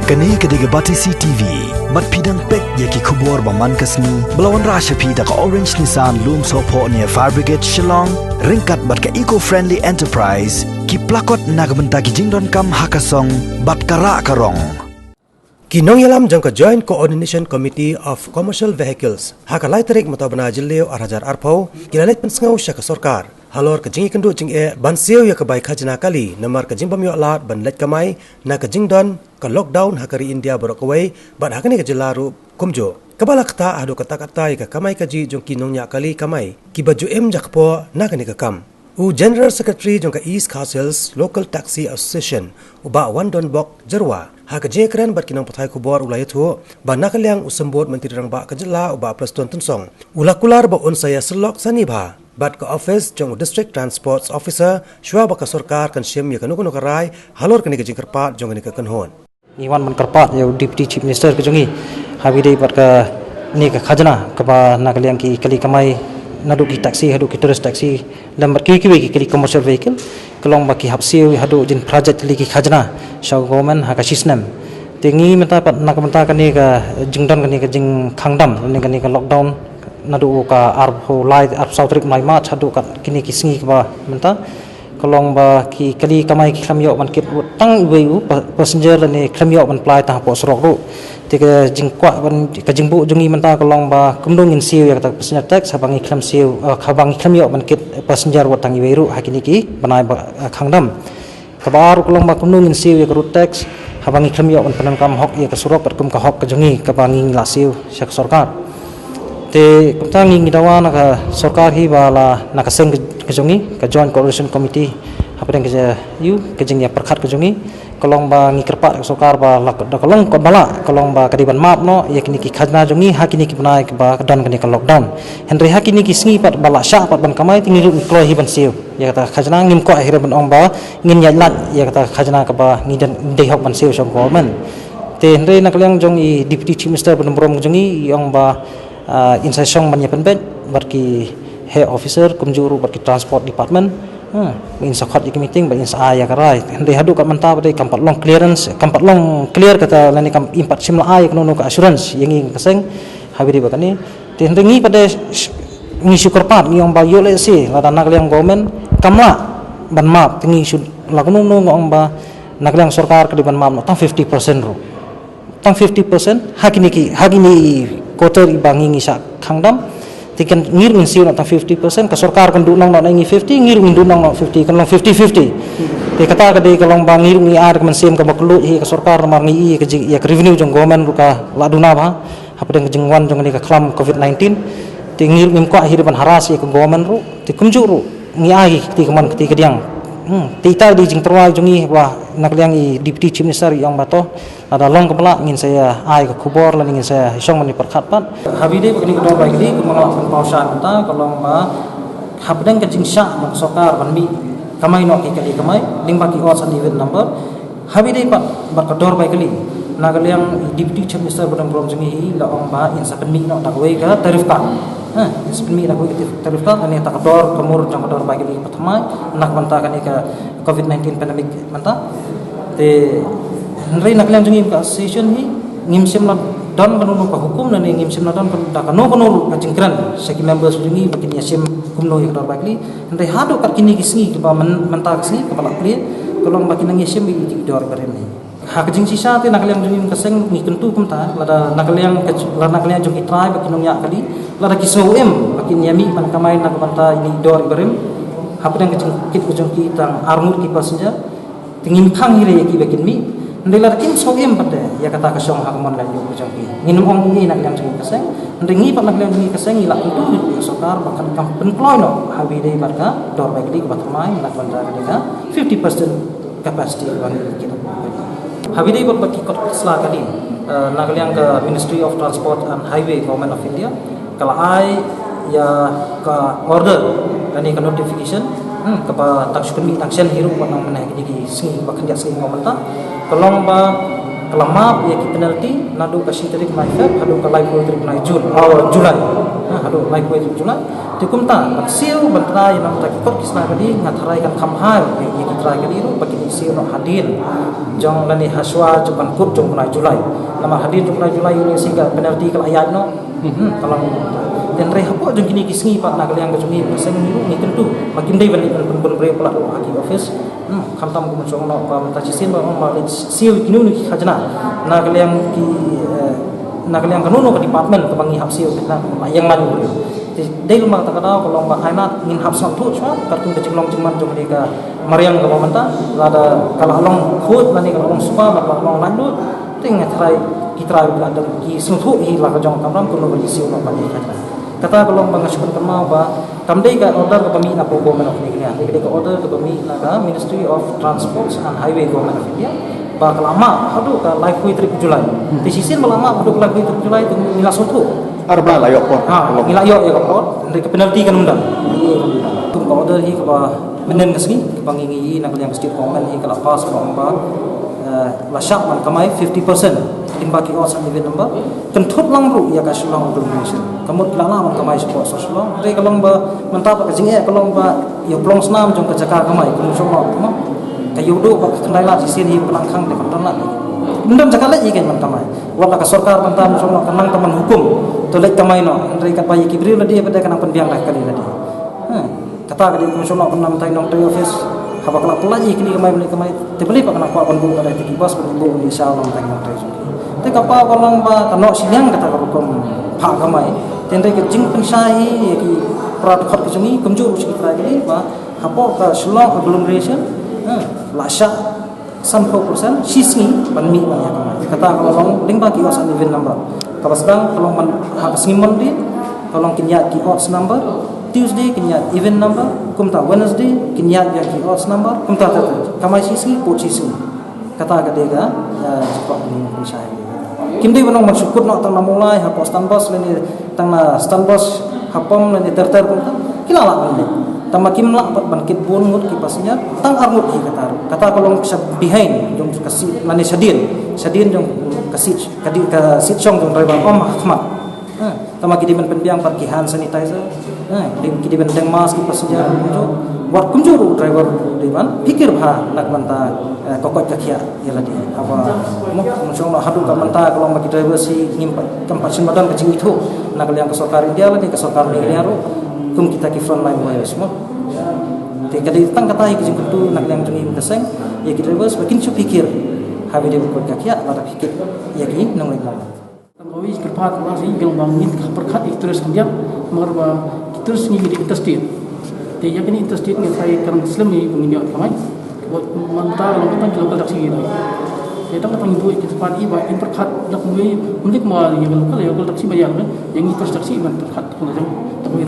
Kani kediga bati CTV, mat pidang pek yaki kubur baman kasni, belawan rasha pida ka Orange Nissan Loom Sopo near Fire Brigade Shillong, ringkat bat ka eco-friendly enterprise, ki plakot nagbenta ki jingdon kam hakasong, bat kara karong. Kinong yalam jangka Joint Coordination Committee of Commercial Vehicles, hakalai tarik matabana jileo arhajar arpau, kinalit pensengau syaka sorkar. Halor ke jingi kendu jing ban siu ya ke baik khajna kali namar ke jing pamyo alat ban let kamai na ke jing don ke lockdown hakari India borok away ban hakani ke jelaru kumjo kabala kata adu kata-kata ya ke kamai kaji jong kinong nya kali kamai ki baju jakpo na kani ke kam u General Secretary jong ke East Castles Local Taxi Association uba wan don bok jerwa ha ke jing keren bat kinong pathai kubor ulai tu ban na kaliang usembot menteri rang ba ke jela uba plus ton tensong ulakular ba on saya selok sani ba Bat ke office jong District Transport Officer shua baka sorkar kan siem ya kanu karai halor kani ke jingkerpat jong kani ke kanhon Iwan man kerpat ya Deputy Chief Minister ke jongi habi dei bat ke ni ke khajna ke ba na kaliang ki kali kamai nadu ki taxi hadu ki tourist taxi lambar ki kali commercial vehicle kelong baki hapsiu hadu jin project li ki khajna shau government ha ka sisnem tingi menta pat na menta kani ke jingdon kani ke jing khangdam kani ke lockdown nadu ka arbo lai arb sautrik mai ma chadu ka kini kisngi ka menta kolong ba ki kali kamai ki khamyo man kit tang weu passenger ni khamyo man plai ta po srok ru ti ka jingkwa ban ka jingbu jungi menta kolong ba kumdung in siu ya ta passenger tax habangi kham siu khabangi khamyo man kit passenger wa tang weu hakini ki banai ba khangdam kabar kolong ba kumdung in siu ya route tax habangi khamyo man panan kam hok ya ka surok pat kum ka hok ka jungi ka bangi la siu syak sarkar te kumtangi ngidawa naka sorkar hi bala naka seng kejongi ka Joint Coordination Committee hapadeng ke yu kejeng ya perkhat kejongi kolong ba ngikerpat sorkar ba kolong ko bala kolong ba kadiban map no yakini ki khajna jongi hakini ki banai ba don kani ka lockdown henry hakini ki sngi pat bala sha pat ban kamai tingi ru kloi hi ban siu ya kata khajna ngim ko akhir ban ong ba ngin ya lat ya kata khajna ka ba ngidan dei hok ban siu so government te henry nakaliang jongi Deputy Chief Minister ban brom jongi yang ba insai song banyak penbet berki head officer kumjuru berki transport department insai khot ik meeting ban insai ya karai henry hadu kat manta pada kampat long clearance kampat long clear kata lani kam impat simla ay kono ka assurance yang kaseng habiri bakani te henry ngi pada ngi syukurpat ngi ong ba yo le si lada nakliang government kamla ban map tingi lakono no ong ba nakliang sarkar ke ban map no tang 50% ro tang 50% hakini kotor ibangi ngisa khangdam tikan ngir min siu na 50% ka sarkar kan dunang na ngi 50 ngir min dunang na 50 kan long 50-50 te kata ka dei kalong bang ngir ngi ar kan sim ka baklu hi ka sarkar mar ngi ka ya revenue jong government ka la duna ba hapadeng jengwan jong ni ka klam covid-19 te ngir min ko ahir ban haras ka government ru te kumjuru ngi ai ti kaman ti kediang tita di jing terwai jongi wah nakliang i Deputy Chief Minister yang bato ada long kepala ingin saya ai ke kubor lan ingin saya isong mani perkhat pat habide begini kedua baik di mengelakkan pausan kita kalau ma habdeng ke jing sya mak sokar ban mi kamai no ki kali kamai ling baki was and even number habide pat berkedor baik kali nakliang Deputy Chief Minister ban brom jongi la ong ba in sa mi no tak wei ka tarif ka sebenarnya aku teruskan ini tak kedor kemur jang kedor bagi ini pertama nak mentah kan ke COVID-19 pandemic mentah te henry nak liang jungi ka session hi ngimsim na don kanunu ka hukum dan ngimsim na don ka kanu ka jingkran seki members jungi bakin yasim kumno ya kedor bagi henry hadu kat kini kisngi ba mentah kisngi kepala kli kolong bakin yasim bi kedor barem hak jing sisa te nakaliang jungim kaseng ni kentu kumta lada nakaliang jungi try bakin nongya kali lada kisowem bakin yami man kamai nak banta ini dor barem hapdang kit ujung ki tang armur ki passenger tingim khang hire ki bakin mi ndela kim sowem pate ya kata kasong hak mon lan ujung ki nginum ong ni nakaliang jungi kaseng ndengi pat nakaliang jungi kaseng ila kentu sokar bakan kam penploy no habi dei barka dor bakin ki batmai nak banta ka 50% capacity ban kita habide bat baki kot sla kali nakaliang ke Ministry of Transport and Highway Government of India kala ai ya ka order ani ka notification kapa takshukmi takshan hiru pat nang menai ki singi bakhan ya singi momenta kolong ba kelama ya ki penalty nadu ka sitarik mai feb hadu ka live tarik mai June July hadu hadu lai koi jula ti kumta bak siu bantrai nam ta kikot kisna kadi ngatharai kan khamhar ye kitrai kadi ru baki siu no hadin jong lani haswa jupan kut jong kunai julai nama hadin jong kunai julai ni sehingga penalti kal ayat no kalau dan reh apa jong kini kisngi pak nak liang kejungi pasang ni tentu makin dai bani pun bre pula aki office khamtam ko chong no pa ta chisin ba ma siu kinu ni khajna nak liang ki nak liang kanu no department to bangi hap siu na yang man dai lumang ta kada ko long ba ainat ngin hap sam thu chwa kartun ke jinglong jingman jong ni ka mariang ka mamanta lada kala long khut lani ka long supa ba long landu ting ngatrai kitra ba dam ki suthu hi la ka jong kamram ko no ba siu no ba ni khajna kata kalau mengasupkan kemau ba kamdai ka order ke pemi na pogo man of India dai ka order ke pemi na ka Ministry of Transport and Highway Government of India ba kelama hadu ka live way trip Julai di sisi melama hadu live way trip Julai tu nila sotu arba layok po nila yo ya ko dari ke penalti kan undang tu ka order hi ka ba menen kasni pangingi na yang state government hi ka lapas ba lasak man kamai 50% timba ki os an event number kentut lang ru ya ka sulong organization kamut lala man kamai support so sulong re kalong ba mantap ka jinge kalong ba yo plong snam jong ka jaka kamai kum somo mo kayu do ka kendai la sin hi penang khang de konton la ndam jaka la igen man kamai wala ka sarkar mantam somo kanang teman hukum to lek kamai no re ka bayi ki bri la dia pada kanang pendiang la kali la dia kata ka di kum somo penam tai nong tai office haba kala pelaji kini kamai tebeli pak kana kwa ban bu kada tikibas ban bu insyaallah tai nong tai te kapa kolong ba kano sinyang kata hukum phak kamai tende ke jing pensai ki prat khot ke jumi kumjur usi kitra ni ba hapo ka sulong agglomeration lasha 100% sisni banmi ban ya kamai kata kolong lingba ki os event number kabasbang kolong man hak singmon di kolong kinyat ki os number Tuesday kinyat event number kumta Wednesday kinyat ya ki os number kumta kamai sisni po sisni kata kadega cepat ni pensai kimdai banong mansukut nak tang namulai hapos tanbos leni tang na standbos hapom leni terter pun kilala ni tang makim lak pat bangkit bun ngut kipasnya tang armut hi kata kolong bisa behind jong kasih lani sadin jong kasih kadi ka sit song jong driver om ahmad tama kidiban penbiang parkihan sanitizer kidiban deng mask kipasnya buat kumjuru driver diman pikir bah nak manta kokot kakia yaladi apa mo mungkin hadu ka manta kalau bagi driver si ngimpat tempat simbadan kecing itu nak liang ke sarkar India lagi ke sarkar negeri haru kum kita ki front line boy semua jadi tang kata iki jeng tu nak liang tungi keseng ya ki driver semakin pikir habi dia kokot kakia ada pikir ya ki nang lagi Kami kerpat masih gelombang ini perkat terus kemudian mengerba terus ni di interstate. Dia yakin interstate ni saya kerana Islam ni penginjau kami. Buat mantap kalau kita lokal taksi ini. Dia tak kata ibu kita perkat ibu ini perkat nak mui mungkin mau yang lokal taksi bayar kan. Yang itu taksi mana perkat kalau jauh tak boleh